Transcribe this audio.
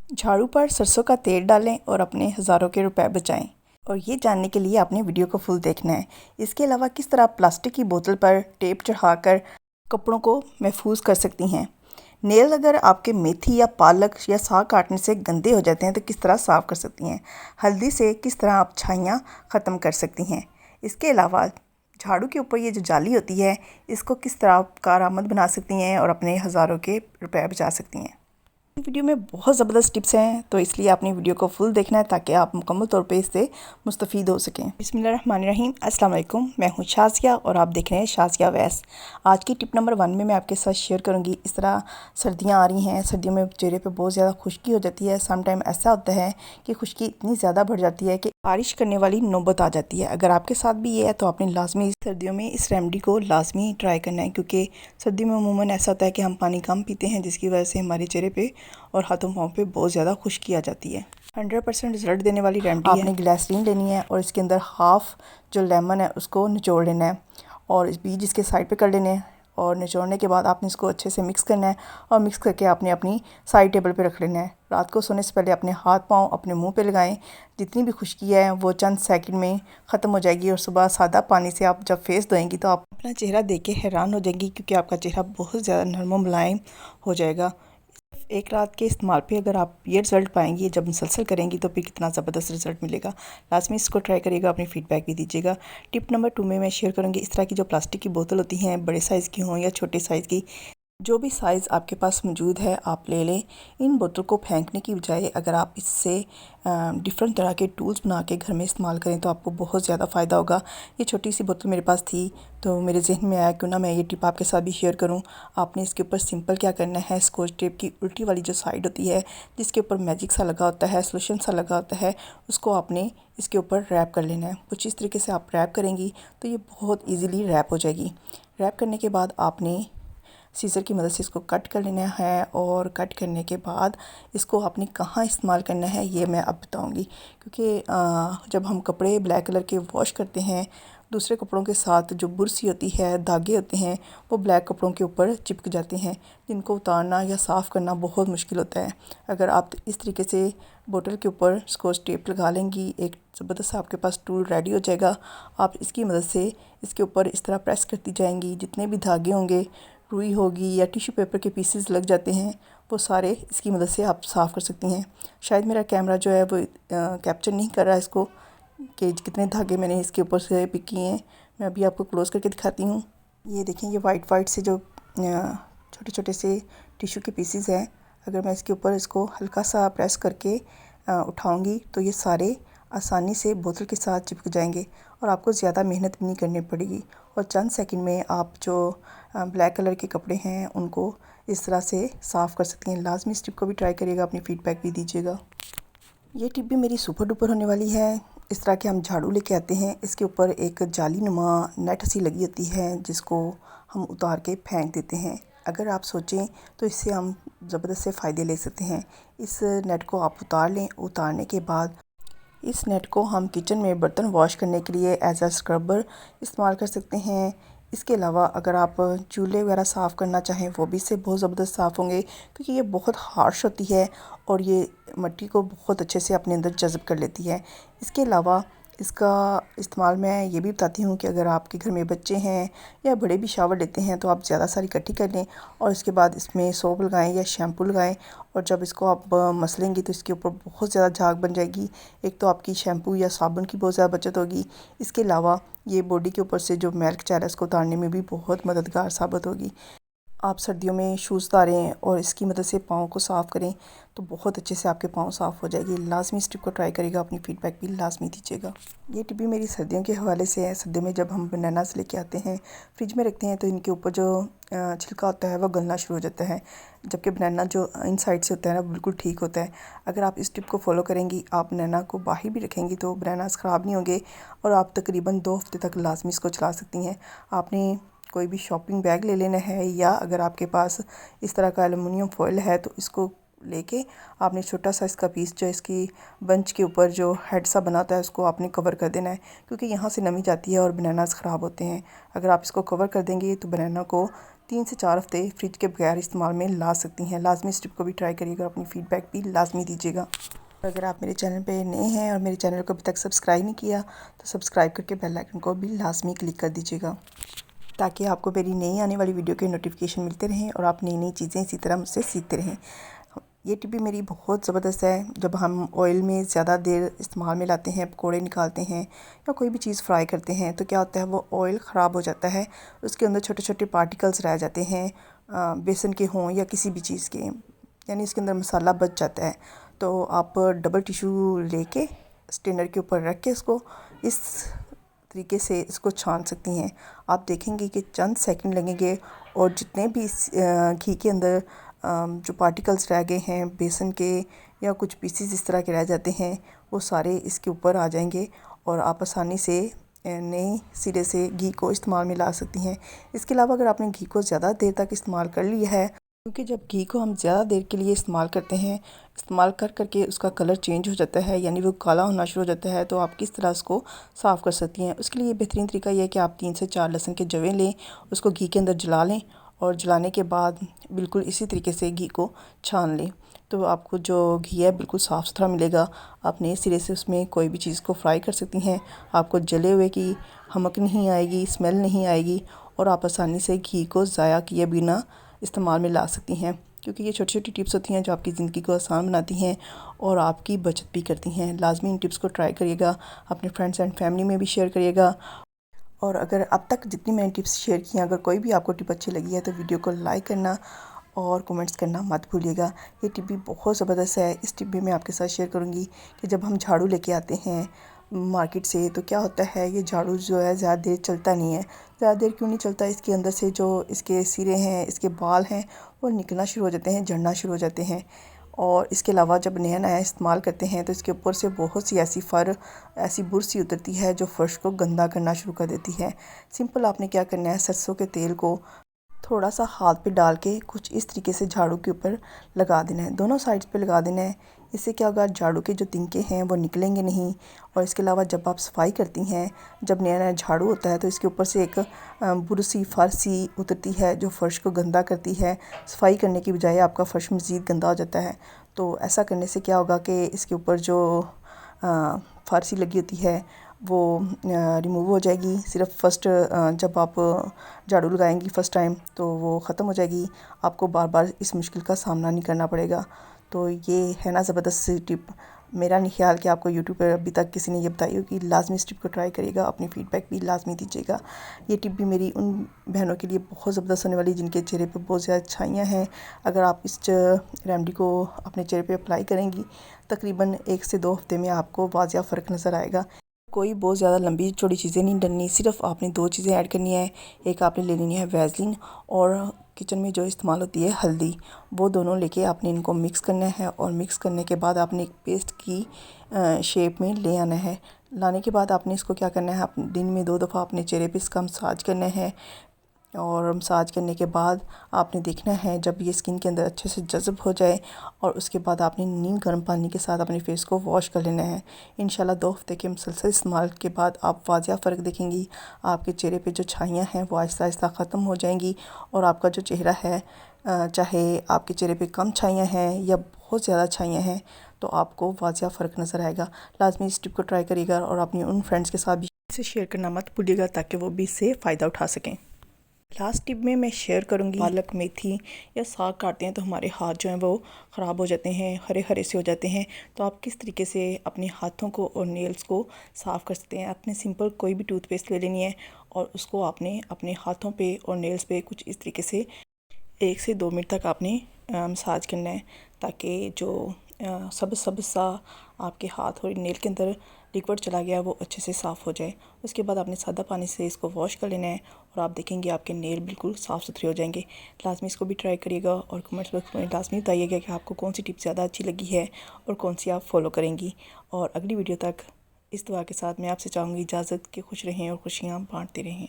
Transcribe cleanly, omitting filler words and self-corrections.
झाड़ू पर सरसों का तेल डालें और अपने हज़ारों के रुपए बचाएं। और ये जानने के लिए आपने वीडियो को फुल देखना है। इसके अलावा किस तरह आप प्लास्टिक की बोतल पर टेप चढ़ाकर कपड़ों को महफूज कर सकती हैं। नेल अगर आपके मेथी या पालक या साग काटने से गंदे हो जाते हैं तो किस तरह साफ़ कर सकती हैं। हल्दी से किस तरह आप छाइयाँ ख़त्म कर सकती हैं। इसके अलावा झाड़ू के ऊपर ये जो जाली होती है, इसको किस तरह आप कारआमद बना सकती हैं और अपने हज़ारों के रुपए बचा सकती हैं। वीडियो में बहुत ज़बरदस्त टिप्स हैं, तो इसलिए आपने वीडियो को फुल देखना है ताकि आप मुकम्मल तौर पे इससे मुस्तफ़ीद हो सकें। बिस्मिल्लाहिर्रहमानिर्रहीम, अस्सलाम वालेकुम। मैं हूँ शाज़िया और आप देख रहे हैं शाज़िया वैस। आज की टिप नंबर 1 में मैं आपके साथ शेयर करूँगी। इस तरह सर्दियाँ आ रही हैं, सर्दियों में चेहरे पे बहुत ज़्यादा खुश्की हो जाती है। सम टाइम ऐसा होता है कि खुश्की इतनी ज़्यादा बढ़ जाती है कि बारिश करने वाली नौबत आ जाती है। अगर आपके साथ भी ये है तो आपने लाजमी सर्दियों में इस रेमेडी को लाजमी ट्राई करना है, क्योंकि सर्दियों में अमूमन ऐसा होता है कि हम पानी कम पीते हैं, जिसकी वजह से हमारे चेहरे पे और हाथों पाँव पे बहुत ज़्यादा खुश्की आ जाती है। 100% रिजल्ट देने वाली रेमेडी है। आपने ग्लिसरीन लेनी है और इसके अंदर हाफ़ जो लेमन है उसको निचोड़ लेना है और इस बीज इसके साइड पे कर लेने हैं। और निचोड़ने के बाद आपने इसको अच्छे से मिक्स करना है और मिक्स करके आपने अपनी साइड टेबल पे रख लेना है। रात को सोने से पहले अपने हाथ पाँव अपने मुंह पे लगाएं। जितनी भी खुश्की है वो चंद सेकंड में ख़त्म हो जाएगी। और सुबह सादा पानी से आप जब फेस धोएंगी तो आप अपना चेहरा देख के हैरान हो जाएंगी, क्योंकि आपका चेहरा बहुत ज़्यादा नरम और मुलायम हो जाएगा। एक रात के इस्तेमाल पे अगर आप ये रिज़ल्ट पाएंगी, जब मुसलसल करेंगी तो फिर कितना ज़बरदस्त रिज़ल्ट मिलेगा। लाजमी इसको ट्राई करिएगा, अपनी फ़ीडबैक भी दीजिएगा। टिप नंबर 2 में मैं शेयर करूँगी, इस तरह की जो प्लास्टिक की बोतल होती हैं, बड़े साइज़ की हों या छोटे साइज़ की, जो भी साइज़ आपके पास मौजूद है आप ले लें। इन बोतल को फेंकने की बजाय अगर आप इससे डिफरेंट तरह के टूल्स बना के घर में इस्तेमाल करें तो आपको बहुत ज़्यादा फ़ायदा होगा। ये छोटी सी बोतल मेरे पास थी तो मेरे जहन में आया क्यों ना मैं ये टिप आपके साथ भी शेयर करूं। आपने इसके ऊपर सिंपल क्या करना है, स्कॉच टेप की उल्टी वाली जो साइड होती है, जिसके ऊपर मैजिक सा लगा होता है, सोल्यूशन सा लगा होता है, उसको आपने इसके ऊपर रैप कर लेना है। कुछ इस तरीके से आप रैप करेंगी तो ये बहुत ईज़िली रैप हो जाएगी। रैप करने के बाद आपने सीज़र की मदद से इसको कट कर लेना है। और कट करने के बाद इसको आपने कहाँ इस्तेमाल करना है ये मैं अब बताऊंगी, क्योंकि जब हम कपड़े ब्लैक कलर के वॉश करते हैं दूसरे कपड़ों के साथ, जो बुरसी होती है, धागे होते हैं, वो ब्लैक कपड़ों के ऊपर चिपक जाते हैं, जिनको उतारना या साफ़ करना बहुत मुश्किल होता है। अगर आप इस तरीके से बोतल के ऊपर स्कॉच टेप लगा लेंगी, एक ज़बरदस्त आपके पास टूल रेडी हो जाएगा। आप इसकी मदद से इसके ऊपर इस तरह प्रेस करती जाएंगी, जितने भी धागे होंगे, रुई होगी या टिश्यू पेपर के पीसेस लग जाते हैं, वो सारे इसकी मदद से आप साफ़ कर सकती हैं। शायद मेरा कैमरा जो है वो कैप्चर नहीं कर रहा है इसको कि कितने धागे मैंने इसके ऊपर से पिक किए हैं। मैं अभी आपको क्लोज़ करके दिखाती हूँ। ये देखें, ये वाइट वाइट से जो छोटे छोटे से टिश्यू के पीसेस हैं, अगर मैं इसके ऊपर इसको हल्का सा प्रेस करके उठाऊँगी तो ये सारे आसानी से बोतल के साथ चिपक जाएंगे और आपको ज़्यादा मेहनत भी नहीं करनी पड़ेगी। और चंद सेकंड में आप जो ब्लैक कलर के कपड़े हैं उनको इस तरह से साफ़ कर सकती हैं। लाजमी इस टिप को भी ट्राई करिएगा, अपनी फ़ीडबैक भी दीजिएगा। ये टिप भी मेरी सुपर डुपर होने वाली है। इस तरह के हम झाड़ू लेके आते हैं, इसके ऊपर एक जाली नुमा नेट सी लगी होती है जिसको हम उतार के फेंक देते हैं। अगर आप सोचें तो इससे हम ज़बरदस्त से फ़ायदे ले सकते हैं। इस नेट को आप उतार लें। उतारने के बाद इस नेट को हम किचन में बर्तन वॉश करने के लिए एज अ स्क्रबर इस्तेमाल कर सकते हैं। इसके अलावा अगर आप चूल्हे वगैरह साफ़ करना चाहें वो भी इससे बहुत ज़बरदस्त साफ़ होंगे, क्योंकि ये बहुत हार्श होती है और ये मिट्टी को बहुत अच्छे से अपने अंदर जज़ब कर लेती है। इसके अलावा इसका इस्तेमाल मैं ये भी बताती हूँ कि अगर आपके घर में बच्चे हैं या बड़े भी शावर लेते हैं तो आप ज़्यादा सारी इकट्ठी कर लें और इसके बाद इसमें सोप लगाएं या शैम्पू लगाएं। और जब इसको आप मसलेंगी तो इसके ऊपर बहुत ज़्यादा झाग बन जाएगी। एक तो आपकी शैम्पू या साबुन की बहुत ज़्यादा बचत होगी। इसके अलावा ये बॉडी के ऊपर से जो मैल कचरा है उसको उतारने में भी बहुत मददगार साबित होगी। आप सर्दियों में शूज़ उतारें और इसकी मदद से पाँव को साफ़ करें तो बहुत अच्छे से आपके पाँव साफ़ हो जाएगी। लाजमी इस टिप को ट्राई करिएगा, अपनी फ़ीडबैक भी लाजमी दीजिएगा। ये टिप भी मेरी सर्दियों के हवाले से है। सर्दियों में जब हम बनानास लेके आते हैं, फ्रिज में रखते हैं तो इनके ऊपर जो छिलका होता है वह गलना शुरू हो जाता है, जबकि बनाना जो इन साइड से होता है ना बिल्कुल ठीक होता है। अगर आप इस टिप को फॉलो करेंगी, आप बनाना को बाहर भी रखेंगी तो बनानास ख़राब नहीं होंगे और आप तकरीबन 2 हफ्ते तक लाजमी इसको चला सकती हैं। आपने कोई भी शॉपिंग बैग ले लेना है या अगर आपके पास इस तरह का एलुमिनियम फॉइल है तो इसको लेके आपने छोटा सा इसका पीस जो इसकी बंच के ऊपर जो हेड सा बनाता है उसको आपने कवर कर देना है, क्योंकि यहाँ से नमी जाती है और बनानास ख़राब होते हैं। अगर आप इसको कवर कर देंगे तो बनाना को 3 से 4 हफ्ते फ्रिज के बगैर इस्तेमाल में ला सकती हैं। लाजमी इस टिप को भी ट्राई करिएगा, अपनी फ़ीडबैक भी लाजमी दीजिएगा। अगर आप मेरे चैनल पे नए हैं और मेरे चैनल को अभी तक सब्सक्राइब नहीं किया तो सब्सक्राइब करके बेल आइकन को भी लाजमी क्लिक कर दीजिएगा, ताकि आपको मेरी नई आने वाली वीडियो के नोटिफिकेशन मिलते रहें और आप नई नई चीज़ें इसी तरह मुझसे सीखते रहें। ये टिप भी मेरी बहुत ज़बरदस्त है। जब हम ऑयल में ज़्यादा देर इस्तेमाल में लाते हैं, पकौड़े निकालते हैं या कोई भी चीज़ फ्राई करते हैं, तो क्या होता है वो ऑयल ख़राब हो जाता है, उसके अंदर छोटे छोटे पार्टिकल्स रह जाते हैं, बेसन के हों या किसी भी चीज़ के, यानी इसके अंदर मसाला बच जाता है। तो आप डबल टिशू लेके स्टेनर के ऊपर रख के इसको इस तरीके से इसको छान सकती हैं। आप देखेंगे कि चंद सेकंड लगेंगे और जितने भी घी के अंदर जो पार्टिकल्स रह गए हैं बेसन के या कुछ पीसीस इस तरह के रह जाते हैं, वो सारे इसके ऊपर आ जाएंगे और आप आसानी से नए सिरे से घी को इस्तेमाल में ला सकती हैं। इसके अलावा अगर आपने घी को ज़्यादा देर तक इस्तेमाल कर लिया है, क्योंकि जब घी को हम ज़्यादा देर के लिए इस्तेमाल करते हैं, इस्तेमाल कर करके उसका कलर चेंज हो जाता है, यानी वो काला होना शुरू हो जाता है, तो आप किस तरह उसको साफ़ कर सकती हैं। उसके लिए बेहतरीन तरीका यह है कि आप 3 से 4 लहसुन के जवें लें, उसको घी के अंदर जला लें और जलाने के बाद बिल्कुल इसी तरीके से घी को छान लें, तो आपको जो घी है बिल्कुल साफ़ सुथरा मिलेगा। आप नए सिरे से उसमें कोई भी चीज़ को फ्राई कर सकती हैं। आपको जले हुए की हमक नहीं आएगी, स्मेल नहीं आएगी और आप आसानी से घी को ज़ाया किए बिना इस्तेमाल में ला सकती हैं, क्योंकि ये छोटी छोटी टिप्स होती हैं जो आपकी ज़िंदगी को आसान बनाती हैं और आपकी बचत भी करती हैं। लाजमी इन टिप्स को ट्राई करिएगा, अपने फ्रेंड्स एंड फैमिली में भी शेयर करिएगा। और अगर अब तक जितनी मैंने टिप्स शेयर की हैं, अगर कोई भी आपको टिप अच्छी लगी है तो वीडियो को लाइक करना और कमेंट्स करना मत भूलिएगा। ये टिप भी बहुत ज़बरदस्त है। इस टिप भी मैं आपके साथ शेयर करूँगी कि जब हम झाड़ू लेके आते हैं मार्केट से, तो क्या होता है ये झाड़ू जो है ज़्यादा देर चलता नहीं है। ज़्यादा देर क्यों नहीं चलता? इसके अंदर से जो इसके सिरे हैं, इसके बाल हैं, वो निकलना शुरू हो जाते हैं, झड़ना शुरू हो जाते हैं। और इसके अलावा जब नया नया इस्तेमाल करते हैं तो इसके ऊपर से बहुत सी ऐसी बुर सी उतरती है जो फ़र्श को गंदा करना शुरू कर देती है। सिंपल आपने क्या करना है, सरसों के तेल को थोड़ा सा हाथ पे डाल के कुछ इस तरीके से झाड़ू के ऊपर लगा देना है, दोनों साइड्स पे लगा देना है। इससे क्या होगा, झाड़ू के जो तिनके हैं वो निकलेंगे नहीं। और इसके अलावा जब आप सफाई करती हैं, जब नया नया झाड़ू होता है तो इसके ऊपर से एक बुरसी फर्शी उतरती है जो फ़र्श को गंदा करती है। सफाई करने की बजाय आपका फ़र्श मज़ीद गंदा हो जाता है। तो ऐसा करने से क्या होगा कि इसके ऊपर जो फारसी लगी होती है वो रिमूव हो जाएगी। सिर्फ फर्स्ट जब आप झाड़ू लगाएंगी फ़र्स्ट टाइम तो वो ख़त्म हो जाएगी, आपको बार बार इस मुश्किल का सामना नहीं करना पड़ेगा। तो ये है ना ज़बरदस्त सी टिप। मेरा नहीं ख्याल कि आपको यूट्यूब पर अभी तक किसी ने ये बताई होगी। लाजमी इस टिप को ट्राई करिएगा, अपनी फ़ीडबैक भी लाजमी दीजिएगा। ये टिप भी मेरी उन बहनों के लिए बहुत ज़बरदस्त होने वाली जिनके चेहरे पे बहुत ज़्यादा छाइयाँ हैं। अगर आप इस रेमेडी को अपने चेहरे पे अप्लाई करेंगी, तकरीबन 1 से 2 हफ्ते में आपको वाज़िया फ़र्क नज़र आएगा। कोई बहुत ज़्यादा लंबी चौड़ी चीज़ें नहीं डलनी, सिर्फ आपने 2 चीज़ें ऐड करनी है। एक आपने ले लेनी है वैसलीन और किचन में जो इस्तेमाल होती है हल्दी, वो दोनों लेके आपने इनको मिक्स करना है और मिक्स करने के बाद आपने एक पेस्ट की शेप में ले आना है। लाने के बाद आपने इसको क्या करना है, आप दिन में 2 दफ़ा अपने चेहरे पे इसका मसाज करना है। और मसाज करने के बाद आपने देखना है जब ये स्किन के अंदर अच्छे से जज़ब हो जाए, और उसके बाद आपने नीम गर्म पानी के साथ अपने फेस को वॉश कर लेना है। इंशाल्लाह 2 हफ्ते के मुसलसल इस्तेमाल के बाद आप वाज़िया फ़र्क देखेंगी। आपके चेहरे पे जो छाइयाँ हैं वो आहिस्ता आहिस्ता ख़त्म हो जाएंगी और आपका जो चेहरा है, चाहे आपके चेहरे पे कम छाइयाँ हैं या बहुत ज़्यादा छाइयाँ हैं, तो आपको वाज़िया फ़र्क नज़र आएगा। लाजमी इस टिप को ट्राई करिएगा और अपनी उन फ्रेंड्स के साथ भी इसे शेयर करना मत भूलिएगा, ताकि वो भी इससे फ़ायदा उठा सकें। लास्ट टिप में मैं शेयर करूंगी, पालक, मेथी या साग काटते हैं तो हमारे हाथ जो हैं वो ख़राब हो जाते हैं, हरे हरे से हो जाते हैं। तो आप किस तरीके से अपने हाथों को और नेल्स को साफ़ कर सकते हैं। आपने सिंपल कोई भी टूथपेस्ट ले लेनी है और उसको आपने अपने हाथों पे और नेल्स पे कुछ इस तरीके से 1 से 2 मिनट तक आपने मसाज करना है, ताकि जो सब सा आपके हाथ और नेल के अंदर लिक्विड चला गया वो अच्छे से साफ़ हो जाए। उसके बाद आपने सादा पानी से इसको वॉश कर लेना है और आप देखेंगे आपके नेल बिल्कुल साफ़ सुथरे हो जाएंगे। लाजमी इसको भी ट्राई करिएगा और कमेंट्स बॉक्स में लाजमी बताइएगा कि आपको कौन सी टिप ज़्यादा अच्छी लगी है और कौन सी आप फॉलो करेंगी। और अगली वीडियो तक इस दुआ के साथ मैं आपसे चाहूँगी इजाज़त कि खुश रहें और खुशियाँ बाँटते रहें।